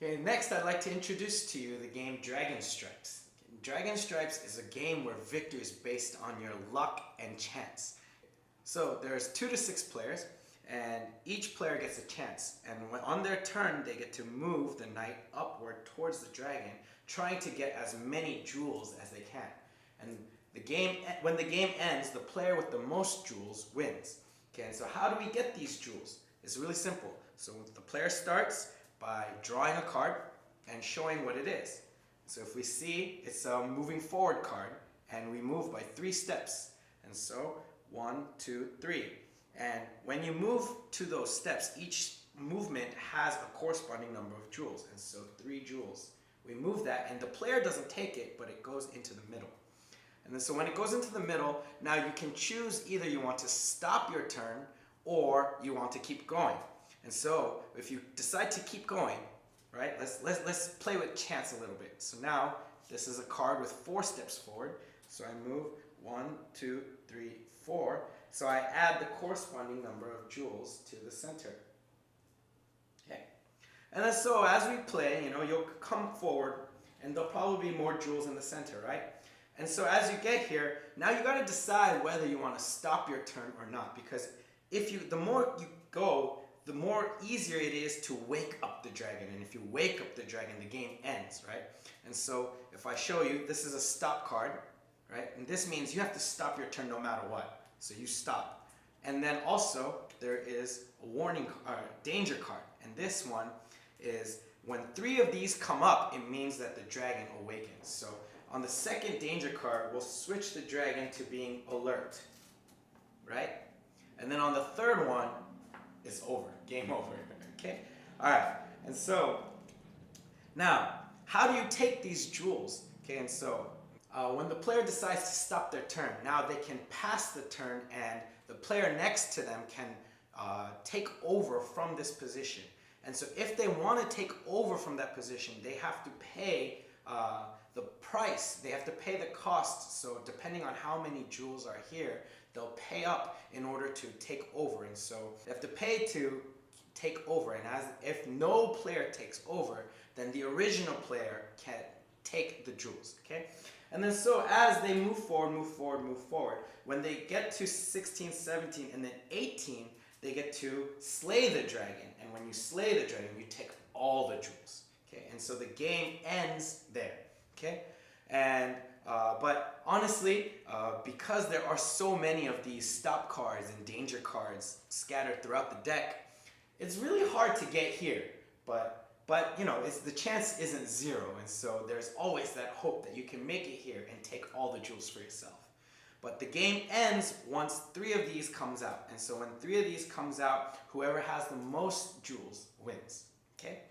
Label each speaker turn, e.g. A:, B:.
A: Okay, next I'd like to introduce to you the game Dragon Stripes. Dragon Stripes is a game where victory is based on your luck and chance. So there's 2 to 6 players, and each player gets a chance. And when on their turn, they get to move the knight upward towards the dragon, trying to get as many jewels as they can. And when the game ends, the player with the most jewels wins. Okay, and so how do we get these jewels? It's really simple. So the player starts by drawing a card and showing what it is. So if we see, it's a moving forward card, and we move by 3 steps. And so 1, 2, 3. And when you move to those steps, each movement has a corresponding number of jewels. And so 3 jewels. We move that, and the player doesn't take it, but it goes into the middle. And then so when it goes into the middle, now you can choose either you want to stop your turn or you want to keep going. And so if you decide to keep going, right, let's play with chance a little bit. So now this is a card with 4 steps forward. So I move 1, 2, 3, 4. So I add the corresponding number of jewels to the center. Okay. And then so as we play, you'll come forward and there'll probably be more jewels in the center, right? And so as you get here, now you got to decide whether you want to stop your turn or not, because the more you go, the more easier it is to wake up the dragon. And if you wake up the dragon, the game ends, right? And so if I show you, this is a stop card, right? And this means you have to stop your turn no matter what. So you stop. And then also there is a warning danger card. And this one is when 3 of these come up, it means that the dragon awakens. So on the second danger card, we'll switch the dragon to being alert, right? And then on the third one, it's over, game over, okay? All right, and so now, how do you take these jewels? Okay, and so when the player decides to stop their turn, now they can pass the turn, and the player next to them can take over from this position. And so if they want to take over from that position, they have to pay the price, they have to pay the cost. So depending on how many jewels are here, they'll pay up in order to take over. And so they have to pay to take over. And if no player takes over, then the original player can take the jewels, okay? And then so as they move forward, when they get to 16, 17, and then 18, they get to slay the dragon. And when you slay the dragon, you take all the jewels, okay? And so the game ends there, okay? And but honestly, because there are so many of these stop cards and danger cards scattered throughout the deck, it's really hard to get here. But the chance isn't 0, and so there's always that hope that you can make it here and take all the jewels for yourself. But the game ends once 3 of these comes out, and so when 3 of these comes out, whoever has the most jewels wins. Okay.